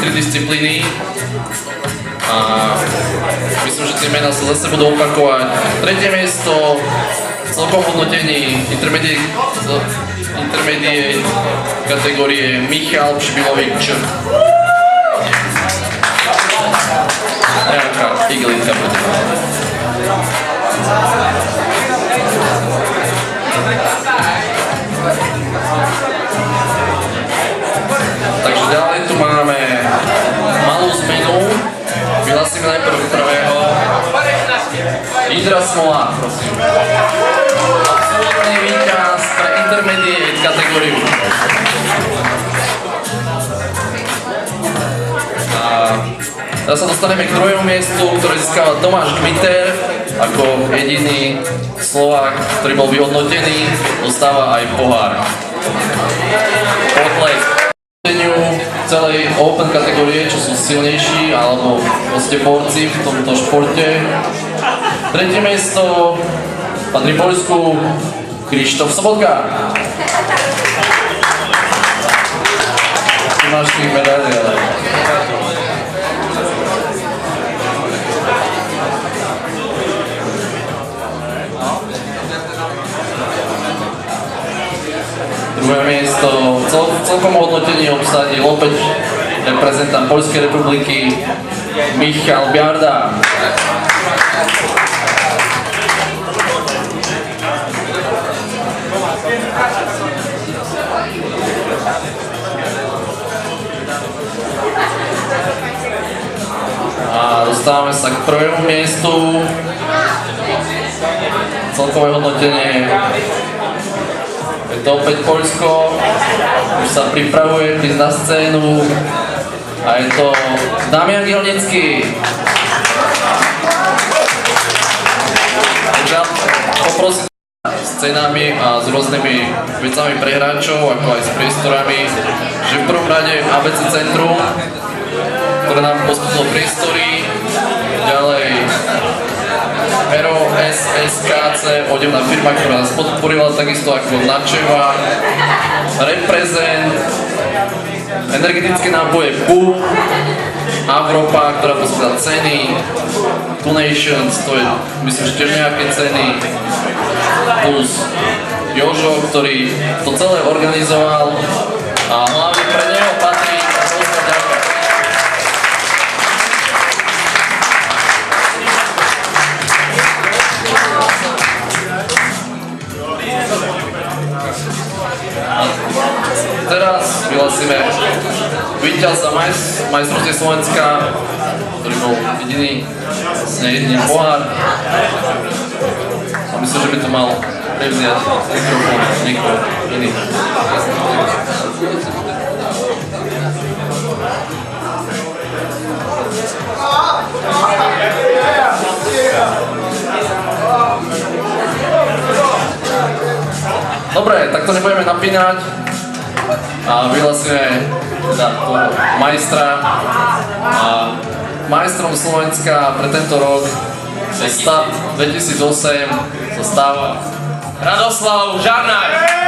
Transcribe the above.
3 disciplíny. A myslím, že tie mená sa zase budú opakovať. Tretie miesto v celkom hodnotení intermediate kategórie Michal Přibylovič. Nejaká igelitka bude. Takže ďalej tu máme malú zmenu. Vyhlasíme najprv prvého. Jindra Smola, prosím. Absolutný víťaz pre intermediate kategóriu. A teraz sa dostaneme k druhému miestu, ktoré získava Tomáš Kmiter. Ako jediný Slovák, ktorý bol vyhodnotený, dostáva aj pohár. Potlesk celej open kategórie, čo sú silnejší alebo proste borci v tomto športe. Tretie miesto patrí Poľsku Krištof Sobotka. Ty máš tých medailí, ale... Druhé miesto v celkom hodnotení obsadil opäť reprezentant Poľskej republiky Michal Biarda. A dostávame sa k prvému miestu. Celkové hodnotenie. Je to opäť Poľsko, už sa pripravuje prísť na scénu a je to Damian Jelnický. Takže poprosím s cenami a s rôznymi vecami pre hráčov, ako aj s priestorami, že v prvom rade ABC Centrum, ktoré nám poskytlo priestory, ďalej Hero SSKC, odevná firma, ktorá nás podporila, takisto ako Načeva, Reprezent, energetické nápoje PU, Avropa, ktorá poskytla ceny, Donations, to je myslím, že tiež nejaké ceny, plus Jožo, ktorý to celé organizoval a hlavne pre neho patrí obrovská ďaká. Teraz vyhlasíme víťaza majstrovstiev Slovenska, ktorý bol jediný pohár. A myslím, že by to mal prevziať mikrofón niekto iný. Dobre, tak to nebudeme napínať a vyhlasíme teda majstra a majstrom Slovenska pre tento rok za start 2008 sa stáva Radoslav Žarnaj.